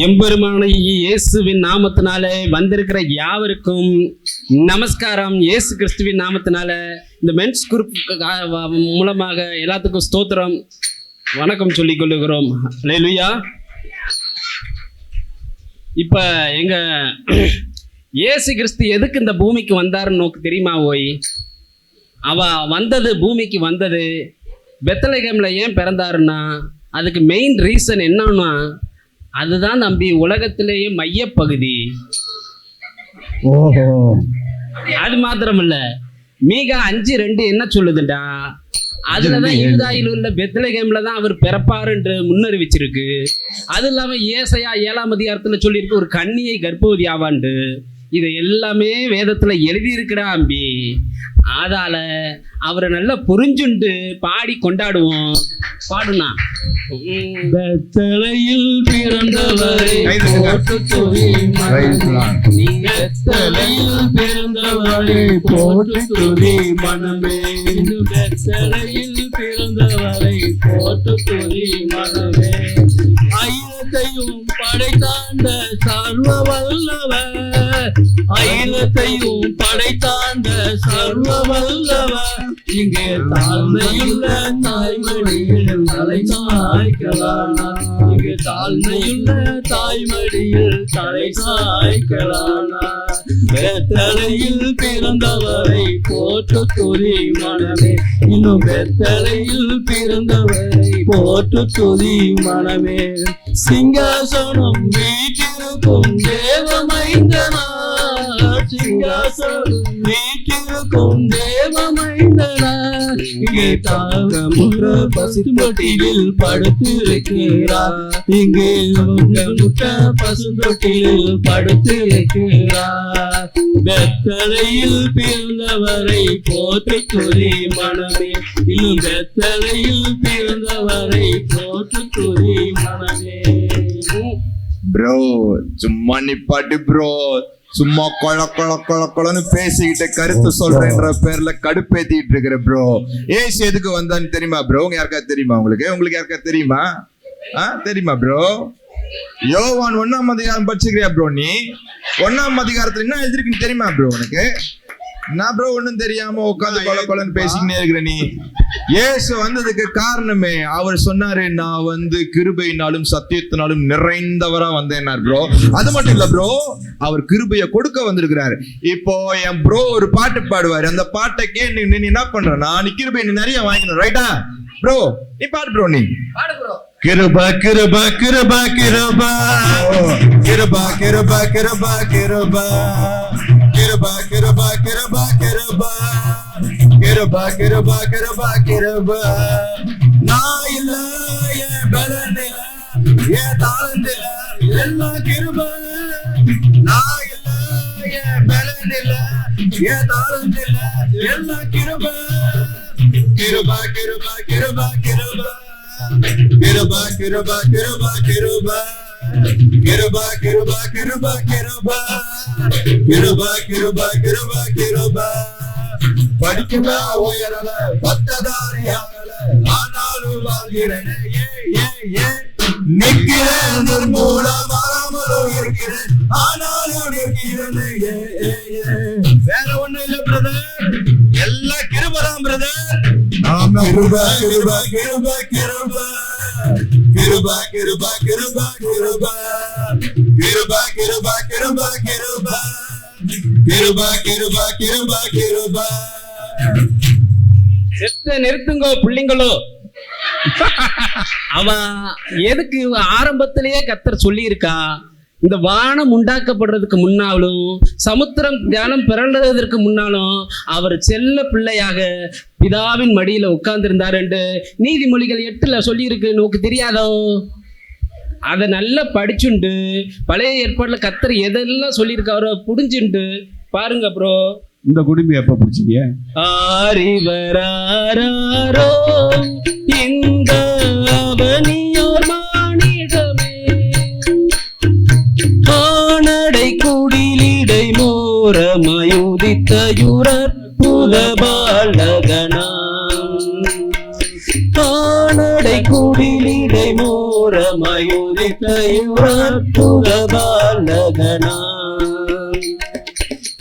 எம்பெருமான இயேசுவின் நாமத்தினால வந்திருக்கிற யாவருக்கும் நமஸ்காரம். இயேசு கிறிஸ்துவின் நாமத்தினால இந்த மென்ஸ் குரூப் மூலமாக எல்லாத்துக்கும் ஸ்தோத்திரம் வணக்கம் சொல்லிக் கொள்ளுகிறோம். அல்லேலூயா. இப்ப எங்க இயேசு கிறிஸ்து எதுக்கு இந்த பூமிக்கு வந்தாருன்னு நோக்கு தெரியுமா? பூமிக்கு வந்தது பெத்லகேம்ல ஏன் பிறந்தாருன்னா அதுக்கு மெயின் ரீசன் என்னன்னா அதுதான் நம்பி உலகத்திலேயே மையப்பகுதி. ஓஹோ. அது மாத்திரமில்ல, மீகா 5:2 என்ன சொல்லுதுண்டா, அதுலதான் யூதாயில் உள்ள பெத்லகேம்ல தான் அவர் பிறப்பாரு என்று முன்னறிவிச்சிருக்கு. அது இல்லாம ஏசாயா 7ஆம் அதிகாரத்துல சொல்லியிருக்கு ஒரு கன்னியை கர்ப்பவதி ஆவாண்டு. இதை எல்லாமே வேதத்துல எழுதியிருக்கிறா அம்பி. அதால அவரை நல்லா புரிஞ்சுண்டு பாடி கொண்டாடுவோம். பாடுனா பெத்தலையில் பிறந்தவரை போற்று துதி மனமே. பெத்தலையில் பிறந்தவரை போற்று துதி மனமே. பெத்தலையில் பிறந்தவரை போற்று துதி மனமே. அகிலத்தையும் படைத்தாண்ட சர்வ வல்லவர், அகிலத்தையும் படைத்தாண்ட சர்வ வல்லவர். இங்கே தாழ்மையுள்ள தாய்மடியில் தலை சாய்க்கலானா. இங்கே தாழ்மையுள்ள தாய்மடியில் தலை சாய்க்கலானா. பெத்தலையில் பிறந்தவரை போற்று துதி மனமே. இன்னும் பெத்தலையில் பிறந்தவரை போற்று துதி மனமே. சிங்காசனம் வீட்டிருக்கும் தேவமைந்தனா, சிங்காசனம் வீட்டிருக்கும் தேவமைந்தனா. இங்கே தாகமுற பசுந்தொட்டியில் படுத்திருக்கிறார். இங்கே முட்ட பசுந்தொட்டியில் படுத்திருக்கிறார். பெத்தலையில் பிறந்தவரை போற்று துதி மனமே. இன்னும் பெத்தலையில் பிறந்தவரை போற்று துதி மனமே. ப்ரோ சும்மா நிப்பாட்டு ப்ரோ. சும்மா கொழன்னு பேசிக்கிட்டு கருத்து சொல்றேன்ற பேர்ல கடுப்பேத்திட்டு இருக்கிற ப்ரோ. ஏசு எதுக்கு வந்தான்னு தெரியுமா ப்ரோ? யாருக்கா தெரியுமா? உங்களுக்கு யாருக்கா தெரியுமா? தெரியுமா ப்ரோ? யோவான் 1ஆம் அதிகாரம் படிச்சுக்கிறியா ப்ரோ? நீ 1ஆம் அதிகாரத்துல என்ன எழுதிருக்குன்னு தெரியுமா ப்ரோ உனக்கு? நான் ப்ரோ ஒன்னும் தெரியாம உட்காந்து கொலன்னு பேசிக்கிட்டே இருக்கிற நீ. இயேசு வந்ததுக்கு காரணமே அவர் சொன்னாரு, நான் கிருபையினாலும் சத்தியத்தினாலும் நிறைந்தவரா வந்தேன்னார் ப்ரோ. அது மட்டும் இல்ல ப்ரோ, அவர் கிருபையை கொடுக்க வந்திருக்கிறாரு. இப்போ என் ப்ரோ ஒரு பாட்டு பாடுவாரு. அந்த பாட்டை கேட்டு நீ என்ன பண்றனா, நீ கிருபை நிறைய வாங்கிக்கணும். ரைட்டா ப்ரோ? நீ பாடு ப்ரோ. நீ பாடு ப்ரோ. கிருபா கிருபா கிருபா கிருபா கிருபா கிருபா கிருபா கிருபா கிருபா கிருபா கிருபா கிருபா கிருபா கிருபா கிருபா கிருபா. நான் இல்ல என் பலனில என் தாளந்தில எல்லாம் கிருபா. நான் இல்ல என் பலனில என் தாளந்தில எல்லாம் கிருபா. கிருபா கிருபா கிருபா கிருபா கிருபா கிருபா கிருபா கிருபா கிருபா கிருபா கிருபா கிருபா கிருபா கிருபா கிருபா கிருபா. படிக்கல உயரல பட்டதாரியாகல ஆனாலும் வாழ்கிறேன். நிற்கிறேன் நிர்மூலமாகாமலும் இருக்கிறேன் ஆனாலும் நிற்கிறேன். வேற ஒண்ணும் இல்ல பிரதர், எல்லாம் கிருபதான் பிரதர். கிருபா கிருபா கிருபா கிருபா கிருபா கிருபா கிருபா கிருபா கிருபா கிருபா கிருபா கிருபா கிருபா கிருபா கிருபா கிருபா. செத்த நிறுத்துங்கோ பிள்ளைங்களோ. அவன் எதுக்கு ஆரம்பத்திலேயே கர்த்தர் சொல்லி இருக்கா, இந்த வானம் உண்டாக்கப்படுறதுக்கு முன்னாலும் சமுத்திரம் தியானம் பிறந்ததற்கு முன்னாலும் அவர் செல்ல பிள்ளையாக பிதாவின் மடியில உட்கார்ந்து இருந்தார் என்று நீதிமொழிகள் 8 சொல்லி இருக்கு. நோக்கு தெரியாதோ? அதை நல்லா படிச்சுண்டு பழைய ஏற்பாடுல கர்த்தர் எதெல்லாம் சொல்லியிருக்காரோ புடிஞ்சுண்டு பாருங்க ப்ரோ. இந்த குடும்பம் எப்ப பிடிச்சீங்க? ஆரிவராரோ இந்த அவனியோர் மானிடமே, ஆனடை குடிலிடை மோரமயுதித்த யுரற்புத பாலகனா. ஆனடை குடிலிடை மோர கோரமாய் உதித்த இவ்வற்புத பாலகனா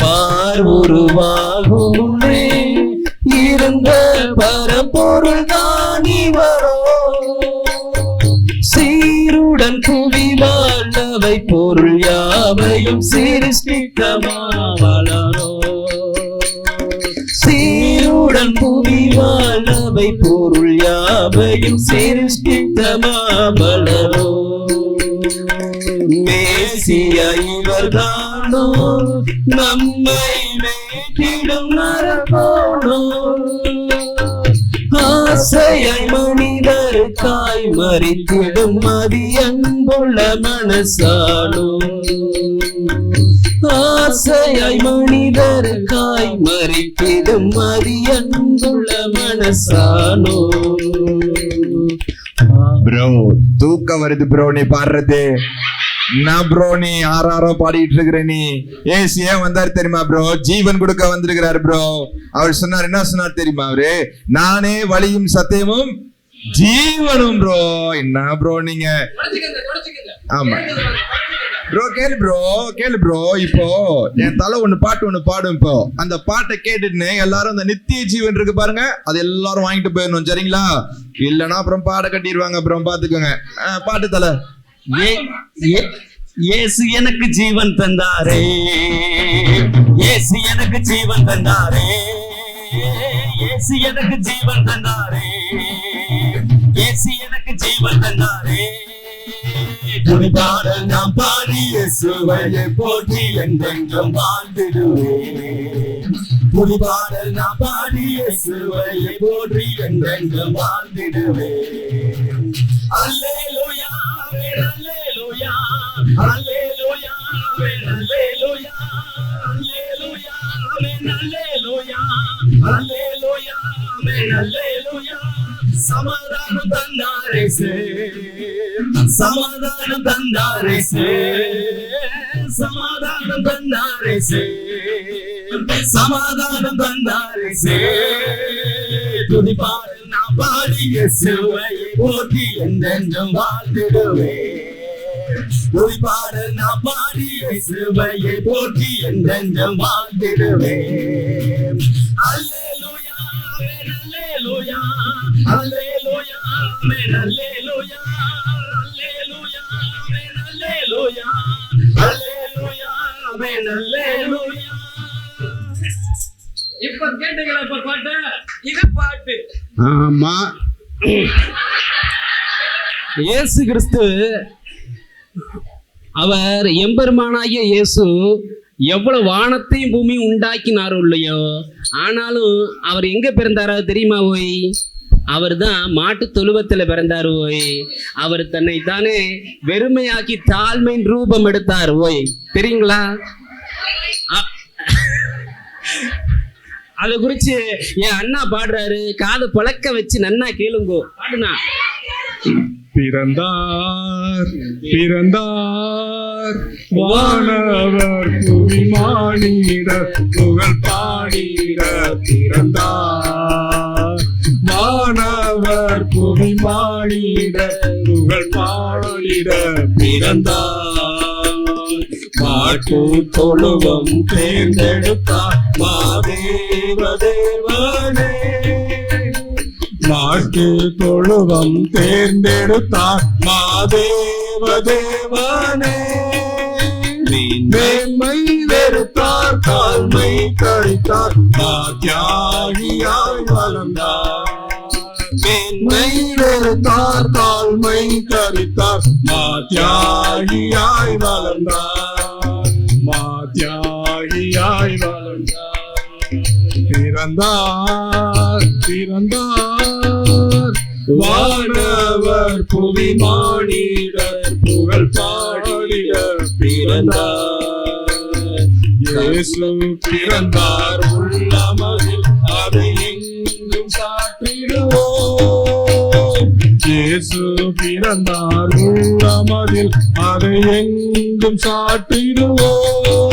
பார் உருவாகும் முன்னே இருந்த பரம்பொருள் தான் இவரோ சீருடன் புவி வாழ்ந்தவை பொருள் யாவையும் சிருஷ்டிக்கமாவளரோ சீருடன் புவி வாழ்ந்தவை பொருள் யாவையும் சிருஷ்டிக்கமாவளரோ மேசியா இவர்தானோ நம்மை மேற்றிடும் நரகோனோ ஆசையாய் மனிதருக்காய் மறித்திடும் மதி அன்புள்ள மனசானோ ஆசையாய் மனிதருக்காய் மறித்திடும் மதி அன்புள்ள மனசானோ ப்ரோ தூக்கம் வருது ப்ரோ நீ பாடுறது நான் ப்ரோ நீ ஆறாரோ பாடிட்டு இருக்கிற நீ ஏசு ஏன் வந்தாரு தெரியுமா ப்ரோ ஜீவன் கொடுக்க வந்திருக்கிறாரு ப்ரோ அவர் சொன்னார் என்ன சொன்னார் தெரியுமா அவரு நானே வழியும் சத்தியமும் ஜீவனும் ப்ரோ என்ன ப்ரோ நீங்க ஆமா ப்ரோ கேளு ப்ரோ இப்போ என் தலை ஒண்ணு பாடும் இப்போ அந்த பாட்டை கேட்டுட்டு எல்லாரும் அந்த நித்திய ஜீவன் இருக்கு பாருங்க அது எல்லாரும் வாங்கிட்டு போயிடணும் சரிங்களா இல்லைன்னா அப்புறம் பாட கட்டிடுவாங்க அப்புறம் பாத்துக்கோங்க பாட்டு தலை இயேசு எனக்கு ஜீவன் தந்தாரே இயேசு எனக்கு ஜீவன் தந்தாரே இயேசு எனக்கு ஜீவன் தந்தாரே இயேசு எனக்கு ஜீவன் தந்தாரே துணிபாடல் நாம் பாடி இயேசுவையை போற்றி என்றென்றும் வாழ்ந்திடுவேன் துணிபாடல் நாம் பாடி இயேசுவையை போற்றி என்றென்றும் வாழ்ந்திடுவேன் அல்லேலூயா அல்லேலூயா அல்லேலூயா அல்லேலூயா அல்லேலூயா அல்லேலூயா அல்லேலூயா அல்லேலூயா சமாதானம் தந்தாரே சமாதானம் தந்தாரே சமாதானம் தந்தாரே சமாதானம் தந்தாரே துதிப்பாடு நான் பாடி இயேசுவையை போற்றி என்றென்றும் வாழ்ந்திடுவேன் துதிப்பாடு நான் பாடி இயேசுவையை போற்றி என்றென்றும் வாழ்ந்திடுவேன் அல்லேலூயா அல்லேலூயா அல்லேலூயா அல்லேலூயா அல்லேலூயா அல்லேலூயா அல்லேலூயா அல்லேலூயா இப்ப கேட்டீங்களா இப்ப பாட்டு இது பாட்டு ஆமா இயேசு கிறிஸ்து அவர் எம்பெருமானாகிய இயேசு எவ்வளவு வானத்தையும் பூமியும் உண்டாக்கினாரோ இல்லையோ ஆனாலும் அவர் எங்க பிறந்தாரோ தெரியுமா ஓய் அவர் தான் மாட்டு தொழுவத்துல பிறந்தார் ஓய் அவர் தன்னை தானே வெறுமையாக்கி தாழ்மையின் ரூபம் எடுத்தார் ஓய் தெரியுங்களா அதை குறிச்சு என் அண்ணா பாடுறாரு காது பழக்க வச்சு நன்னா கேளுங்கோ பாடுனா பிறந்தார் பிறந்தார் வானவர் புவிமானிட புகழ் பாடிட பிறந்தார் வானவர் புவிமானிட புகழ் பாடிட பிறந்தார் மாட்டு தொழுவம் தேர்ந்தெடுத்தார் மாதேவ தேவனே மாட்டு தொழுவம் தேர்ந்தெடுத்தார் மாதேவ தேவனே மேன்மை வெறுத்தார் தாழ்மை கழித்தார் தியாகியாய் வளர்ந்தார் மேன்மை வெறுத்தார் தாழ்மை கழித்தார் தியாகியாய் வளர்ந்தார் தியாகியாய் வளர்ந்தார் பிறந்தார் பிறந்தார் வானவர் புவி மானிடர் புகழ் பாடிட பிறந்தார் இயேசு பிறந்தார் உள்ளமதில் அதை எங்கும் சாற்றிடுவோம் இயேசு பிறந்தார் உள்ளமதில் அதை எங்கும் சாற்றிடுவோம்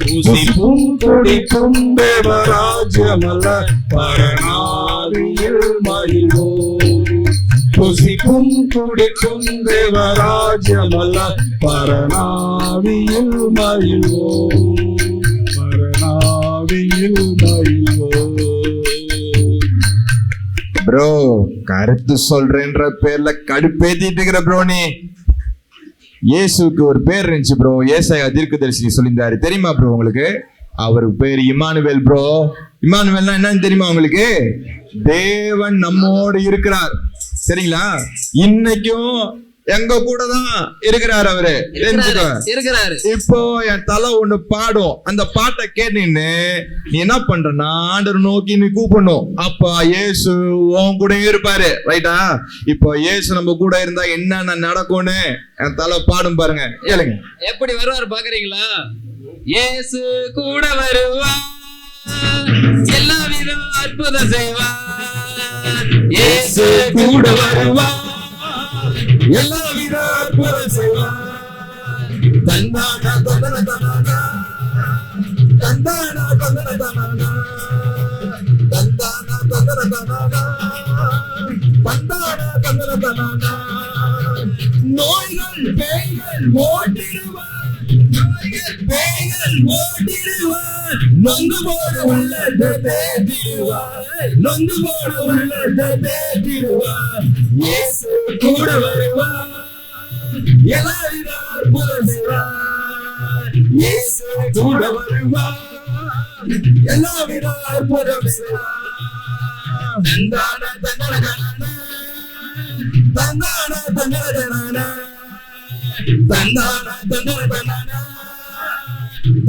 புசிப்பும் குடிப்பும் தேவராஜ்யமல்ல பரநாதியில் மகிழ்வோம் புசிப்பும் குடிக்கும் தேவராஜ்யமல்ல பரநாவியில் மகிழ்வோம் பரநாவியில் மகிழ்வோம். ப்ரோ கருத்து சொல்றேன்ற பேர்ல கடுப்பேத்திட்டு இருக்கிற ப்ரோ நீ. இயேசுக்கு ஒரு பேர் இருந்துச்சு ப்ரோ, ஏசாயா தீர்க்கதரிசி சொல்லியிருந்தாரு தெரியுமா ப்ரோ உங்களுக்கு? அவருக்கு பேர் இம்மானுவேல் ப்ரோ. இம்மானுவேல்னா என்னன்னு தெரியுமா உங்களுக்கு? தேவன் நம்மோடு இருக்கிறார். சரிங்களா? இன்னைக்கும் எங்க கூட தான் இருக்கிறார் அவரு. இருக்கிறாரு. இப்போ என் தலை ஒண்ணு பாடும், அந்த பாட்டை கேட்டீன்னு நீ என்ன பண்றனா ஆண்டவர் நோக்கி நீ கூப்பிடணும். அப்ப இயேசு உன் கூட இருப்பாரு. ரைட்டா? இப்போ இயேசு நம்ம கூட இருந்தா என்னென்ன நடக்கும்னு என் தலை பாடும் பாருங்க, கேளுங்க. எப்படி வருவார் பாக்குறீங்களா? இயேசு கூட வருவார், எல்லா விதம் அற்புதம் செய்வார். இயேசு கூட வருவார், எல்லா வித அற்புதம் செய்வார். தந்தானா தந்தன தந்தானா தந்தானா தந்தன தந்தானா தந்தானா தந்தன தந்தானா தந்தானா தந்தன தந்தானா. நோய்கள் பேய்கள் ஓட்டிடுவார், நோய்கள் பேய்கள் ஓட்டிடுவார். நொந்து போட உள்ளதை தேடிடுவார், நொந்து போட உள்ளதை தேடிடுவார். இயேசு கூட வருவார், எல்லாவித அற்புதம் செய்வார். இயேசு கூட வருவார், எல்லாவித அற்புதம் செய்வார். தந்தான தந்தன தந்தானா தந்தான தந்தன தந்தானா தந்தான தந்தன தந்தானா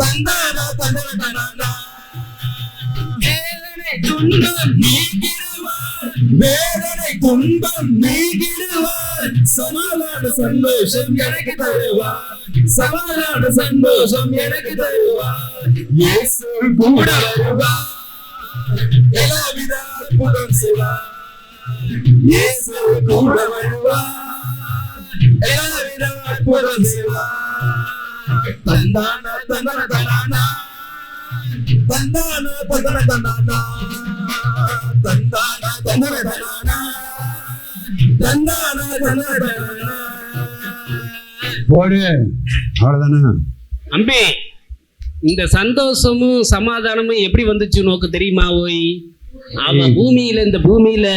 தந்தான தந்தன தந்தானா. வேதனை துன்பம் நீக்கிடுவார், வேதனை துன்பம் நீக்கிடுவார். சமாதான சந்தோஷம் எனக்கு தருவார், சமாதான சந்தோஷம் எனக்கு தருவார். இயேசு கூட வருவார், எல்லாவித அற்புதம் செய்வார். இயேசு கூட வருவார், எல்லாவித அற்புதம் செய்வார். தந்தான தந்தன தந்தானா தந்தான தந்தன தந்தானா தந்தான தந்தன தந்தானா தந்தான தந்தன தந்தானா. போடு, அவ்வளவுதானே. அம்பி, இந்த சந்தோஷமும் சமாதானமும் எப்படி வந்துச்சு உனக்கு தெரியுமா? ஓய், அவ பூமியில, இந்த பூமியில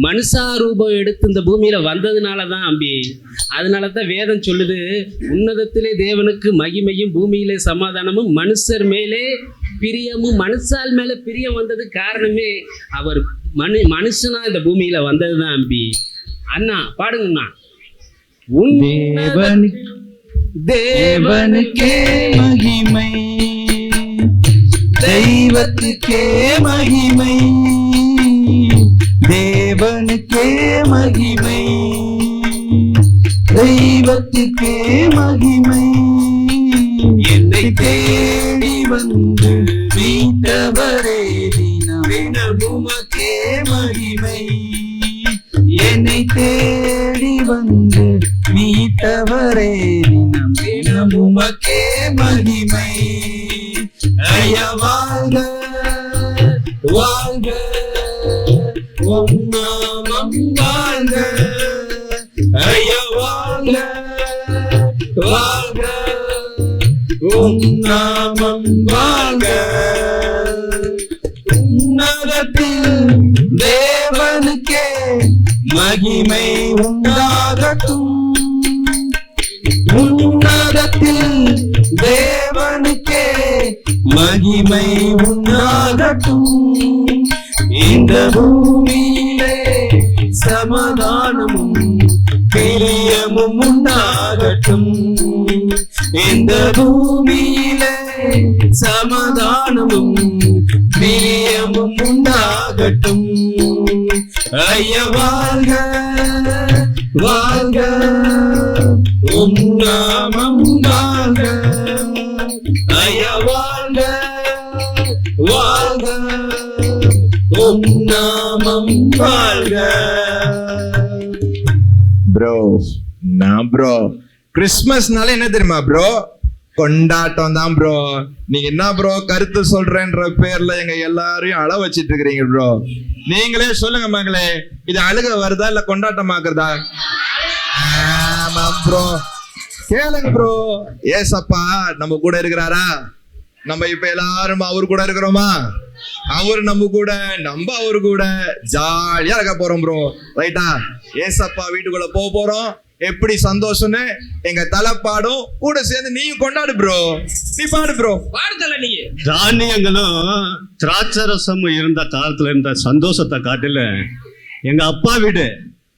மனுஷா ரூபம் எடுத்து இந்த பூமியில வந்ததுனாலதான் அம்பி. அதனாலதான் வேதம் சொல்லுது, உன்னதத்திலே தேவனுக்கு மகிமையும் பூமியிலே சமாதானமும் மனுஷர் மேலே பிரியமும். மனுஷால் மேல பிரியம் வந்தது காரணமே அவர் மனுஷனா இந்த பூமியில வந்ததுதான் அம்பி. அண்ணா பாடுங்கண்ணா. தேவனுக்கே மகிமை, தெய்வத்துக்கே மகிமை, தேவனுக்கே மகிமை, தெய்வத்துக்கே மகிமை. என்னை தேடி வந்து மீட்டவரே தினம் உமக்கே மகிமை. என்னை தேடி வந்து மீட்டவரே தினம் உமக்கே மகிமை. ஐயா வாழ்க வாழ்க உம் நாமம் வாழ்க. ஐயா வாழ்க வாழ்க உம் நாமம் வாழ்க. உன்னதத்தில் தேவனுக்கே மகிமை உண்டாகட்டும், உன்னதத்தில் தேவனுக்கே மகிமை உண்டாகட்டும். இந்த பூமியிலே சமாதானமும் பிரியமும் உண்டாகட்டும். இந்த பூமியிலே சமாதானமும் பிரியமும் உண்டாகட்டும். ஐயா வாழ்க வாழ்க உம் நாமம் வாழ்க. ஐயா வாழ்க வாழ்க உம் நாமம் வாழ்க. ப்ரோ நான் ப்ரோ கிறிஸ்மஸ்னால என்ன தெரியுமா ப்ரோ? கொண்டாட்டம் தான் ப்ரோ. நீங்க என்ன ப்ரோ கருத்து சொல்றேன்ற பேர்ல எங்க எல்லாரையும் அழ வச்சிட்டு இருக்கிறீங்க ப்ரோ. நீங்களே சொல்லுங்க மகளே, இது அழுக வருதா இல்ல கொண்டாட்டமாக்குறதா? ஆமா ப்ரோ, கேளுங்க ப்ரோ. ஏசப்பா நம்ம கூட இருக்கிறாரா? நம்ம இப்ப எல்லாரும் அவரு கூட இருக்கிறோமா? அவரு நம்ம கூட, நம்ம அவரு கூட ஜாலியா இருக்க போறோம் ப்ரோ. ரைட்டா? ஏசப்பா வீட்டுக்குள்ள போறோம். எப்படி சந்தோஷம்னு எங்க தலை பாடும், கூட சேர்ந்து நீயும் கொண்டாடு ப்ரோ. நீ பாடு ப்ரோ. பாடுதல நீங்க. தானியங்களும் திராட்சரசமும் இருந்த காலத்துல இருந்த சந்தோஷத்தை காட்டில எங்க அப்பா வீடு,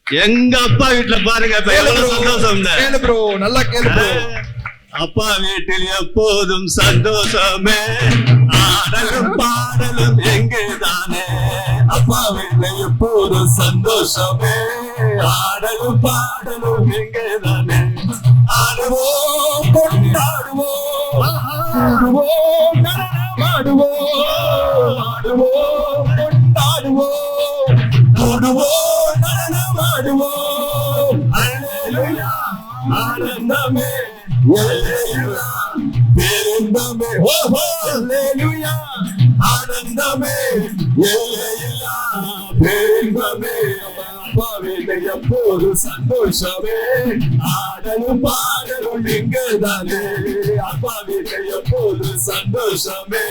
எங்க அப்பா வீட்டுல பாருங்க இப்ப எவ்வளவு சந்தோஷம். கேளு ப்ரோ, நல்லா கேளு ப்ரோ. அப்பா வீட்டில் எப்போதும் சந்தோஷமே, ஆடலும் பாடலும் எங்குதானே. அப்பா வீட்டில் எப்போதும் சந்தோஷமே, ஆடலும் பாடலும் எங்குதானே. ஆடுவோம் கொண்டாடுவோம், ஆடுவோம் நடனமாடுவோம், ஆடுவோம் கொண்டாடுவோம், ஆடுவோம் நடனமாடுவோம். அல்லேலூயா ஆனந்தமே அல்லேலூயா பேரின்பமே, ஓஹோ அல்லேலூயா ஆனந்தமே அல்லேலூயா பேரின்பமே. அப்பா வீட்டில் எப்போது சந்தோஷமே, ஆடலும் பாடலும் எங்குதானே. அப்பா வீட்டில் எப்போது சந்தோஷமே,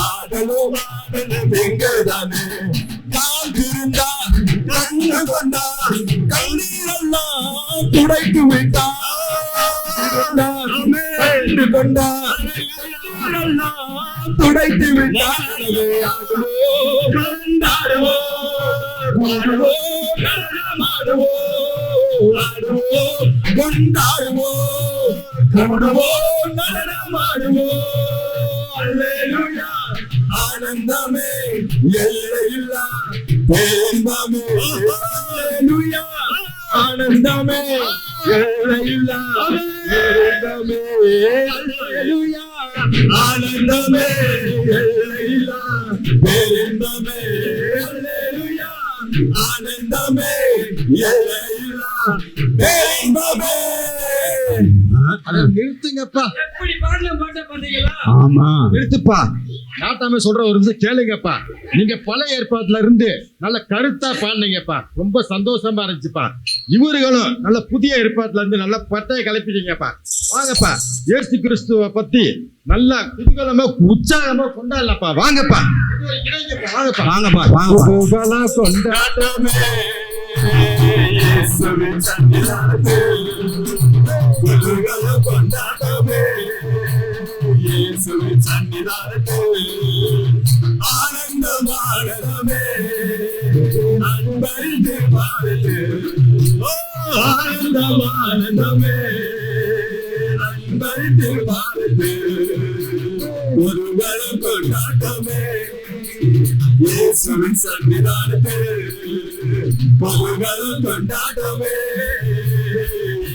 ஆடலும் பாடலும் எங்குதானே. கால் இருந்தா கண்ணு கொண்டா, கண்ணீரெல்லாம் துடைத்து விட்டார். கண்டு கொண்டார், துடைத்து விட்டார். கொண்டாடுவோம், கொண்டாடுவோம், கொண்டாடுவோம், நடனமாடுவோம். அல்லேலூயா ஆனந்தமே எல்லையில்லா பேரின்பமே. அல்லேலூயா ஆனந்தமே எல்லையில்லா பேரின்பமே. அல்லேலூயா ஆனந்தமே எல்லையில்லா பேரின்பமே. அல்லேலூயா ஆனந்தமே எல்லையில்லா பேரின்பமே. நிறுத்துங்கப்பா. எப்படி பாடலாம் பாட்ட பாத்தீங்களா? ஆமா நிறுத்துப்பா. நாட்டாம சொல்ற ஒரு நிமிஷம் கேளுங்கப்பா. நீங்க பழைய ஏற்பாட்டுல இருந்து நல்ல கருத்தா பாடுனீங்கப்பா, ரொம்ப சந்தோஷமா இருந்துச்சுப்பா. இவர்களும் நல்ல புதிய ஏற்பாட்டுல இருந்து நல்ல பட்டையை கிளப்பிட்டீங்கப்பா. வாங்கப்பா, இயேசு கிறிஸ்துவ பத்தி நல்ல குதூகலமா உற்சாகமா கொண்டாடலப்பா. வாங்கப்பா, வாங்கப்பா, வாங்கப்பா, வாங்கப்பா. கொண்டாட்டமே இயேசுவின் சன்னிதானத்தில், குதூகலம் கொண்டாட்டமே இயேசுவின் சன்னிதானத்தில். ஆனந்தம் ஆனந்தமே அன்பறிந்து பாடுது, ஓ ஆனந்தம் ஆனந்தமே அன்பறிந்து பாடுது. குதூகலம் கொண்டாட்டமே இயேசுவின் சன்னிதானத்தில், குதூகலம் கொண்டாட்டமே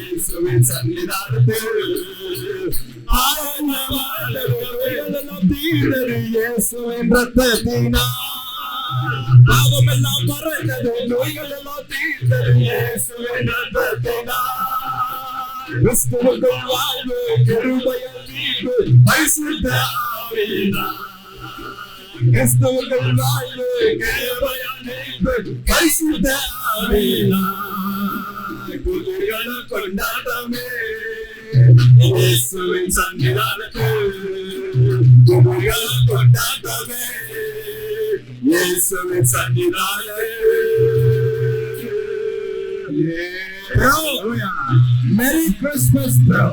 இயேசுவின் சன்னிதானத்தில். இயேசுவின் ரத்தத்தினால் பாவமெல்லாம் மறைந்தது, நோய்கள் எல்லாம் தீர்ந்தது இயேசுவின் ரத்தத்தினால். கிறிஸ்துவுக்குள் வாழ்வு, கிருபையில் மீட்பு, பரிசுத்த ஆவியினால். கிறிஸ்துவுக்குள் வாழ்வு, கிருபையில் மீட்பு, பரிசுத்த ஆவியினால். குதூகலம் கொண்டாட்டமே இயேசுவின் சன்னிதானத்தில், குதூகலம் கொண்டாட்டமே இயேசுவின் சன்னிதானத்தில். Merry Christmas, bro.